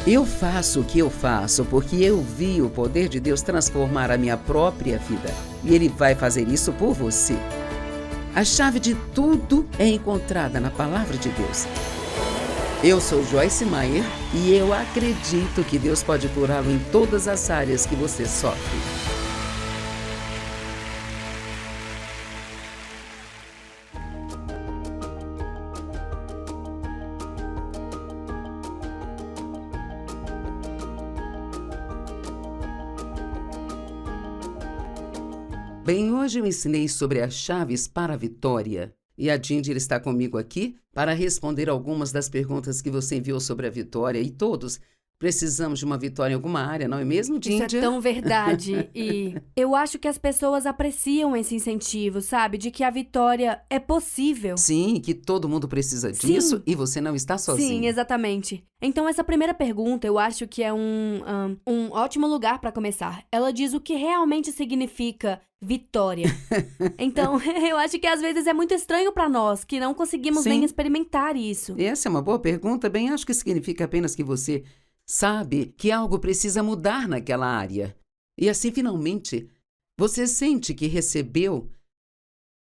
Eu faço o que eu faço porque eu vi o poder de Deus transformar a minha própria vida. E Ele vai fazer isso por você. A chave de tudo é encontrada na Palavra de Deus. Eu sou Joyce Meyer e eu acredito que Deus pode curá-lo em todas as áreas que você sofre. Bem, hoje eu ensinei sobre as chaves para a vitória. E a Ginger está comigo aqui para responder algumas das perguntas que você enviou sobre a vitória. E todos precisamos de uma vitória em alguma área, não é mesmo, Ginger? Isso é tão verdade. E eu acho que as pessoas apreciam esse incentivo, sabe? De que a vitória é possível. Sim, que todo mundo precisa disso. Sim. E você não está sozinho. Sim, exatamente. Então, essa primeira pergunta, eu acho que é um ótimo lugar para começar. Ela diz o que realmente significa vitória. Então, eu acho que às vezes é muito estranho para nós, que não conseguimos Sim. nem experimentar isso. Essa é uma boa pergunta. Bem, acho que significa apenas que você sabe que algo precisa mudar naquela área. E assim, finalmente, você sente que recebeu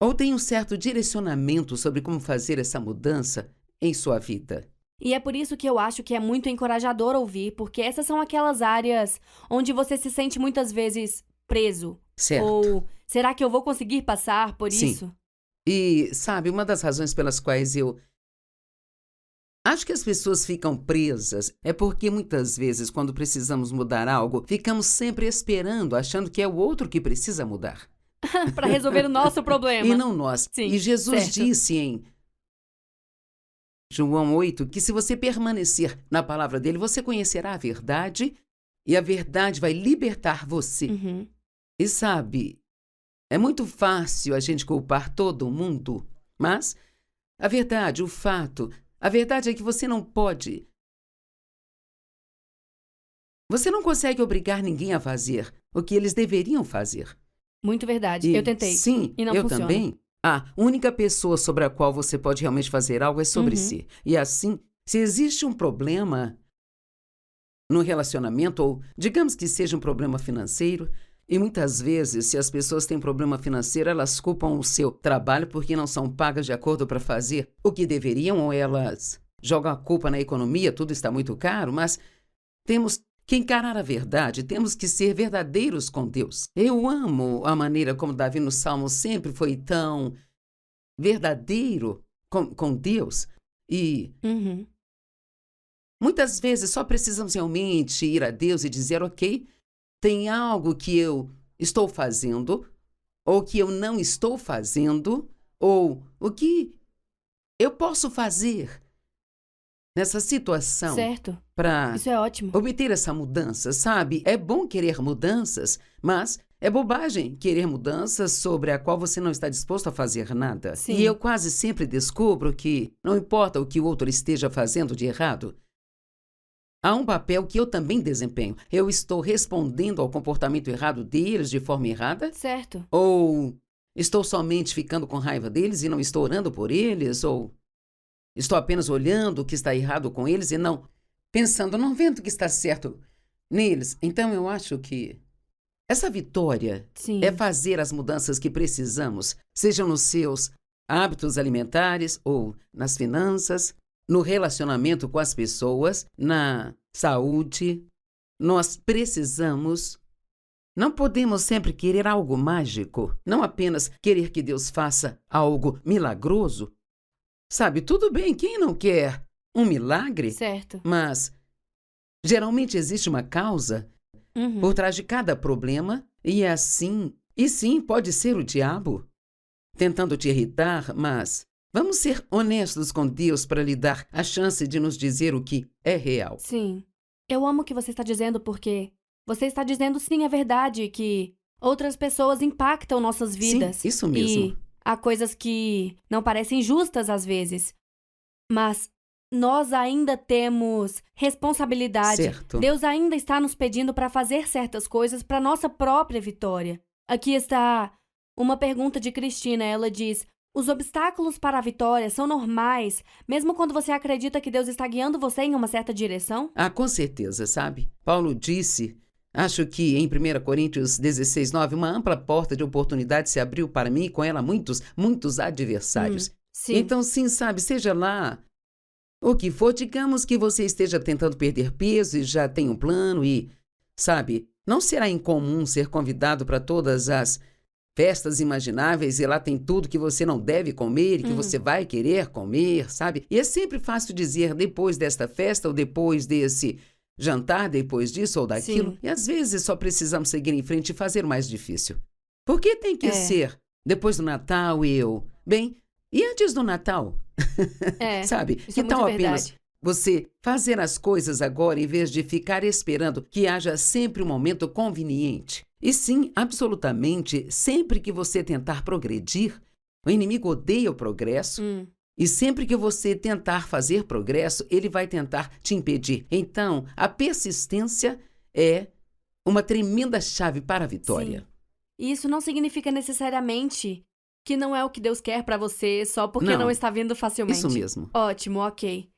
ou tem um certo direcionamento sobre como fazer essa mudança em sua vida. E é por isso que eu acho que é muito encorajador ouvir, porque essas são aquelas áreas onde você se sente muitas vezes preso. Certo. Ou será que eu vou conseguir passar por Sim. isso? E, sabe, uma das razões pelas quais eu acho que as pessoas ficam presas é porque muitas vezes, quando precisamos mudar algo, ficamos sempre esperando, achando que é o outro que precisa mudar. Para resolver o nosso problema. E não nós. Sim, E Jesus certo. disse em João 8 que se você permanecer na palavra dele, você conhecerá a verdade e a verdade vai libertar você. Uhum. E sabe, é muito fácil a gente culpar todo mundo, mas a verdade, o fato, a verdade é que você não pode. Você não consegue obrigar ninguém a fazer o que eles deveriam fazer. Muito verdade. Eu tentei. Sim, E não eu funciona. também. A única pessoa sobre a qual você pode realmente fazer algo é sobre Uhum. si. E assim, se existe um problema no relacionamento, ou digamos que seja um problema financeiro, e muitas vezes, se as pessoas têm problema financeiro, elas culpam o seu trabalho porque não são pagas de acordo para fazer o que deveriam, ou elas jogam a culpa na economia, tudo está muito caro, mas temos que encarar a verdade, temos que ser verdadeiros com Deus. Eu amo a maneira como Davi no Salmo sempre foi tão verdadeiro com Deus. E Uhum. muitas vezes só precisamos realmente ir a Deus e dizer, ok, tem algo que eu estou fazendo, ou que eu não estou fazendo, ou o que eu posso fazer nessa situação Certo. para Isso é ótimo. obter essa mudança, sabe? É bom querer mudanças, mas é bobagem querer mudanças sobre a qual você não está disposto a fazer nada. Sim. E eu quase sempre descubro que não importa o que o outro esteja fazendo de errado, há um papel que eu também desempenho. Eu estou respondendo ao comportamento errado deles de forma errada? Certo. Ou estou somente ficando com raiva deles e não estou orando por eles? Ou estou apenas olhando o que está errado com eles e não pensando, não vendo o que está certo neles? Então eu acho que essa vitória Sim. é fazer as mudanças que precisamos, sejam nos seus hábitos alimentares ou nas finanças, no relacionamento com as pessoas, na saúde. Nós precisamos. Não podemos sempre querer algo mágico, não apenas querer que Deus faça algo milagroso. Sabe, tudo bem, quem não quer um milagre? Certo. Mas geralmente existe uma causa Uhum. por trás de cada problema, e é assim. E sim, pode ser o diabo tentando te irritar, mas vamos ser honestos com Deus para lhe dar a chance de nos dizer o que é real. Sim. Eu amo o que você está dizendo porque você está dizendo sim, é verdade que outras pessoas impactam nossas vidas. Sim, isso mesmo. E há coisas que não parecem justas às vezes. Mas nós ainda temos responsabilidade. Certo. Deus ainda está nos pedindo para fazer certas coisas para nossa própria vitória. Aqui está uma pergunta de Cristina. Ela diz: Os obstáculos para a vitória são normais, mesmo quando você acredita que Deus está guiando você em uma certa direção? Ah, com certeza, sabe? Paulo disse, acho que em 1 Coríntios 16:9, uma ampla porta de oportunidade se abriu para mim e com ela muitos adversários. Sim. Então, sim, sabe, seja lá o que for, digamos que você esteja tentando perder peso e já tem um plano e, sabe, não será incomum ser convidado para todas as festas imagináveis e lá tem tudo que você não deve comer e que você vai querer comer, sabe? E é sempre fácil dizer depois desta festa ou depois desse jantar, depois disso ou daquilo. Sim. E às vezes só precisamos seguir em frente e fazer o mais difícil. Por que tem que ser depois do Natal Bem, e antes do Natal? Sabe? Isso Que é muito tal apenas verdade. você fazer as coisas agora em vez de ficar esperando que haja sempre um momento conveniente? E sim, absolutamente, sempre que você tentar progredir, o inimigo odeia o progresso. E sempre que você tentar fazer progresso, ele vai tentar te impedir. Então, a persistência é uma tremenda chave para a vitória. Sim. E isso não significa necessariamente que não é o que Deus quer pra você só porque Não. não está vindo facilmente. Isso mesmo. Ótimo, ok.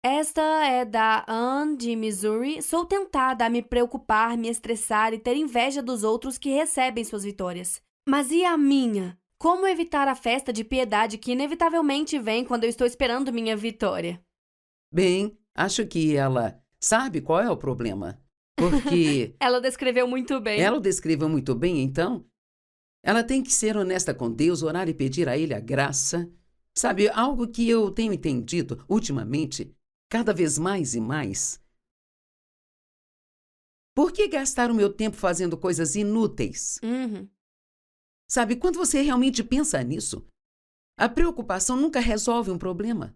Esta é da Anne de Missouri. Sou tentada a me preocupar, me estressar e ter inveja dos outros que recebem suas vitórias. Mas e a minha? Como evitar a festa de piedade que inevitavelmente vem quando eu estou esperando minha vitória? Bem, acho que ela sabe qual é o problema. Porque Ela descreveu muito bem. ela o descreveu muito bem, então ela tem que ser honesta com Deus, orar e pedir a Ele a graça. Sabe, algo que eu tenho entendido ultimamente, cada vez mais e mais. Por que gastar o meu tempo fazendo coisas inúteis? Sabe, quando você realmente pensa nisso, a preocupação nunca resolve um problema.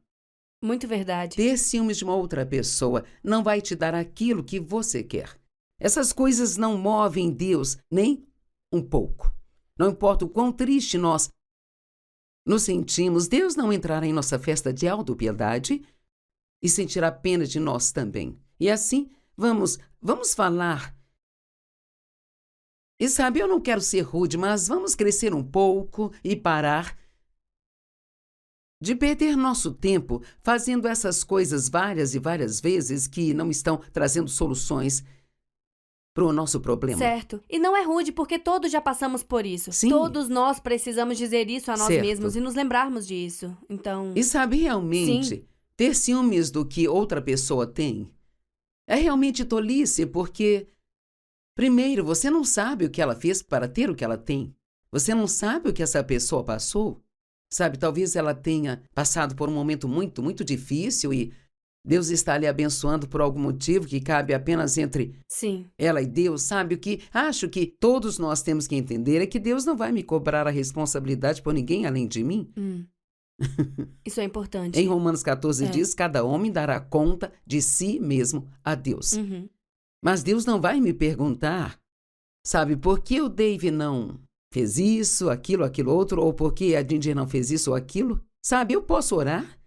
Muito verdade. Ter ciúmes de uma outra pessoa não vai te dar aquilo que você quer. Essas coisas não movem Deus nem um pouco. Não importa o quão triste nós nos sentimos, Deus não entrará em nossa festa de autopiedade e sentirá pena de nós também. E assim, vamos falar. E sabe, eu não quero ser rude, mas vamos crescer um pouco e parar de perder nosso tempo fazendo essas coisas várias e várias vezes que não estão trazendo soluções para o nosso problema. Certo. E não é rude porque todos já passamos por isso. Sim. Todos nós precisamos dizer isso a nós Certo. mesmos e nos lembrarmos disso. Então, E sabe, realmente, Sim. ter ciúmes do que outra pessoa tem é realmente tolice, porque, primeiro, você não sabe o que ela fez para ter o que ela tem. Você não sabe o que essa pessoa passou. Sabe, talvez ela tenha passado por um momento muito, muito difícil e Deus está lhe abençoando por algum motivo que cabe apenas entre sim. ela e Deus. Sabe, o que acho que todos nós temos que entender é que Deus não vai me cobrar a responsabilidade por ninguém além de mim. Isso é importante. Em Romanos 14 É. diz, cada homem dará conta de si mesmo a Deus. Mas Deus não vai me perguntar, sabe, por que o Dave não fez isso, aquilo outro, ou por que a Ginger não fez isso ou aquilo. Sabe, eu posso orar.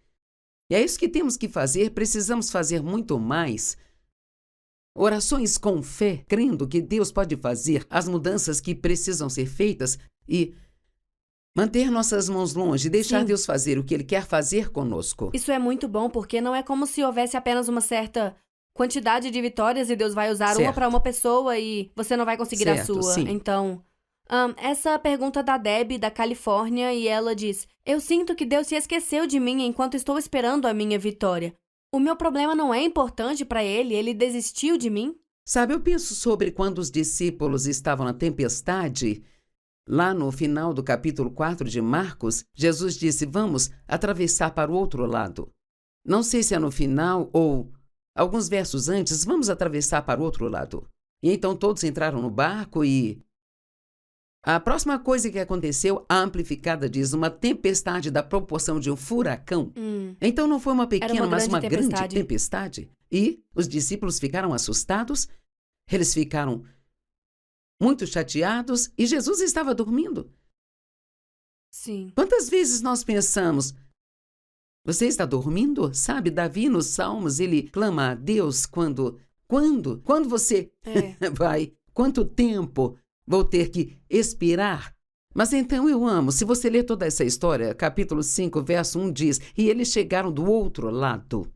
E é isso que temos que fazer, precisamos fazer muito mais. Orações com fé, crendo que Deus pode fazer as mudanças que precisam ser feitas e manter nossas mãos longe, deixar Sim. Deus fazer o que Ele quer fazer conosco. Isso é muito bom porque não é como se houvesse apenas uma certa quantidade de vitórias e Deus vai usar uma Certo. para uma pessoa e você não vai conseguir a Certo, sua. sim. Então, essa pergunta da Debbie, da Califórnia, e ela diz: eu sinto que Deus se esqueceu de mim enquanto estou esperando a minha vitória. O meu problema não é importante para ele desistiu de mim? Sabe, eu penso sobre quando os discípulos estavam na tempestade. Lá no final do capítulo 4 de Marcos, Jesus disse, vamos atravessar para o outro lado. Não sei se é no final ou alguns versos antes, vamos atravessar para o outro lado. E então todos entraram no barco e a próxima coisa que aconteceu, a amplificada diz, uma tempestade da proporção de um furacão. Então não foi uma pequena, mas uma grande tempestade. E os discípulos ficaram assustados, eles ficaram muito chateados e Jesus estava dormindo. Sim. Quantas vezes nós pensamos, você está dormindo? Sabe, Davi nos Salmos, ele clama a Deus quando você vai, quanto tempo vou ter que expirar? Mas então eu amo, se você ler toda essa história, capítulo 5, verso 1 diz, e eles chegaram do outro lado.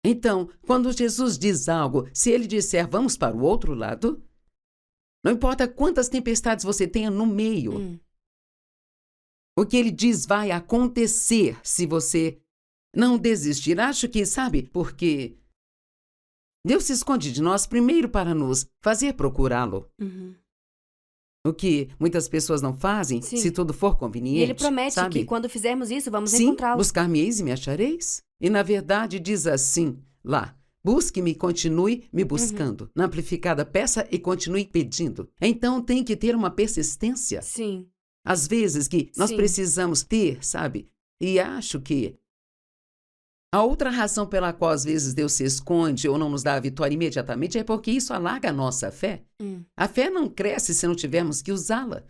Então, quando Jesus diz algo, se ele disser, vamos para o outro lado, não importa quantas tempestades você tenha no meio, o que ele diz vai acontecer se você não desistir. Acho que, sabe, porque Deus se esconde de nós primeiro para nos fazer procurá-lo. O que muitas pessoas não fazem, Sim. se tudo for conveniente. E ele promete sabe? que quando fizermos isso, vamos Sim, encontrá-lo. buscar-me-eis e me achareis. E na verdade diz assim, lá, busque-me e continue me buscando. Na amplificada, peça e continue pedindo. Então tem que ter uma persistência. Sim. Às vezes que nós Sim. precisamos ter, sabe? E acho que a outra razão pela qual às vezes Deus se esconde ou não nos dá a vitória imediatamente é porque isso alarga a nossa fé. A fé não cresce se não tivermos que usá-la.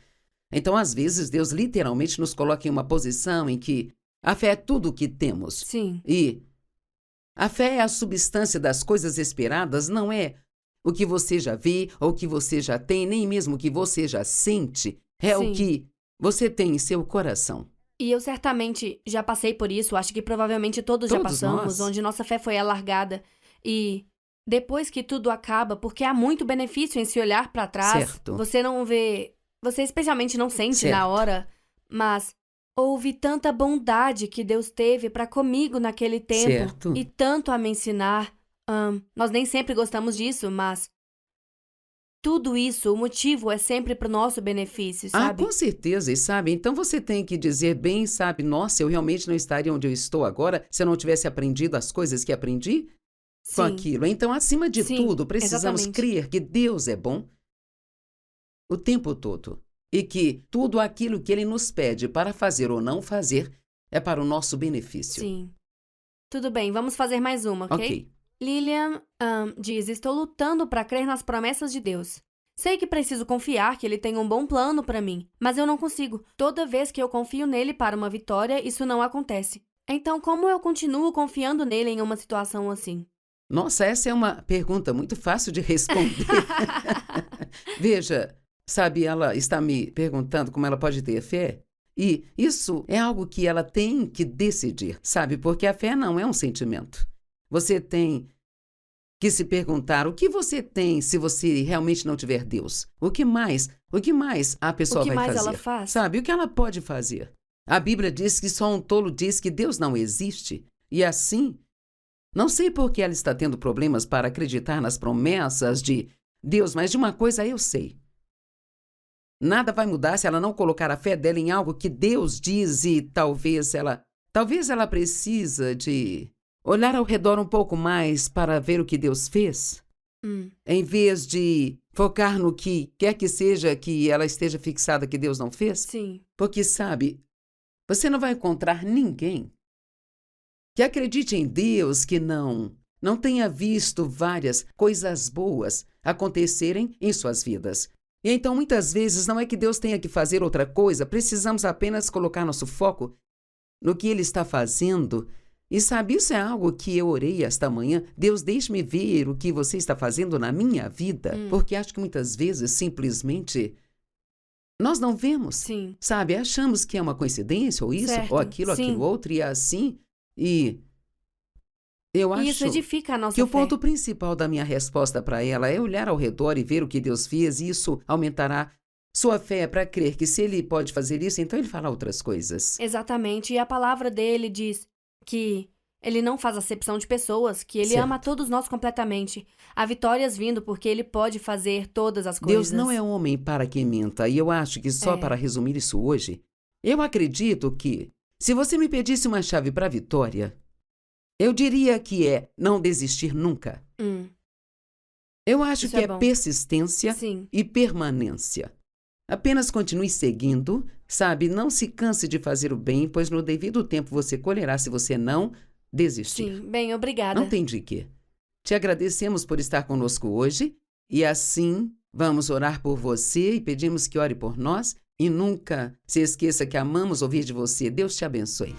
Então, às vezes, Deus literalmente nos coloca em uma posição em que a fé é tudo o que temos. Sim. E a fé é a substância das coisas esperadas, não é o que você já vê ou o que você já tem, nem mesmo o que você já sente. É Sim. o que você tem em seu coração. E eu certamente já passei por isso, acho que provavelmente todos já Todos passamos, nós. onde nossa fé foi alargada. E depois que tudo acaba, porque há muito benefício em se olhar pra trás, Certo. você não vê, você especialmente não sente Certo. na hora, mas houve tanta bondade que Deus teve pra comigo naquele tempo Certo. e tanto a me ensinar. Nós nem sempre gostamos disso, mas tudo isso, o motivo é sempre pro nosso benefício, sabe? Com certeza, e sabe, então você tem que dizer bem, sabe, nossa, eu realmente não estaria onde eu estou agora se eu não tivesse aprendido as coisas que aprendi com Sim. aquilo. Então, acima de Sim, tudo, precisamos exatamente. crer que Deus é bom o tempo todo e que tudo aquilo que Ele nos pede para fazer ou não fazer é para o nosso benefício. Sim. Tudo bem, vamos fazer mais uma, ok? Ok. Lilian diz, estou lutando para crer nas promessas de Deus. Sei que preciso confiar que Ele tem um bom plano para mim, mas eu não consigo. Toda vez que eu confio nele para uma vitória, isso não acontece. Então, como eu continuo confiando nele em uma situação assim? Nossa, essa é uma pergunta muito fácil de responder. Veja, sabe, ela está me perguntando como ela pode ter fé. E isso é algo que ela tem que decidir, sabe? Porque a fé não é um sentimento. Você tem que se perguntar o que você tem se você realmente não tiver Deus. O que mais a pessoa O que vai mais fazer? ela faz? Sabe, o que ela pode fazer? A Bíblia diz que só um tolo diz que Deus não existe. E assim, não sei por que ela está tendo problemas para acreditar nas promessas de Deus, mas de uma coisa eu sei. Nada vai mudar se ela não colocar a fé dela em algo que Deus diz e talvez ela precisa de olhar ao redor um pouco mais para ver o que Deus fez, em vez de focar no que quer que seja que ela esteja fixada que Deus não fez. Sim. Porque, sabe, você não vai encontrar ninguém que acredite em Deus que não tenha visto várias coisas boas acontecerem em suas vidas. E então, muitas vezes, não é que Deus tenha que fazer outra coisa, precisamos apenas colocar nosso foco no que Ele está fazendo. E sabe, isso é algo que eu orei esta manhã. Deus, deixe-me ver o que você está fazendo na minha vida. Porque acho que muitas vezes, simplesmente, nós não vemos. Sim. Sabe, achamos que é uma coincidência, ou isso, Certo, ou aquilo, sim. aquilo outro, e assim. E eu E isso acho edifica a nossa que o fé. ponto principal da minha resposta para ela é olhar ao redor e ver o que Deus fez, e isso aumentará sua fé para crer que se Ele pode fazer isso, então Ele fará outras coisas. Exatamente. E a palavra dele diz que ele não faz acepção de pessoas, que ele Certo. ama todos nós completamente. Há vitórias vindo porque ele pode fazer todas as coisas. Deus não é homem para que minta, e eu acho que só para resumir isso hoje, eu acredito que, se você me pedisse uma chave para a vitória, eu diria que é não desistir nunca. Eu acho Isso que é é bom. persistência Sim. e permanência. Apenas continue seguindo, sabe? Não se canse de fazer o bem, pois no devido tempo você colherá se você não desistir. Sim. Bem, obrigada. Não tem de quê. Te agradecemos por estar conosco hoje e assim vamos orar por você e pedimos que ore por nós e nunca se esqueça que amamos ouvir de você. Deus te abençoe.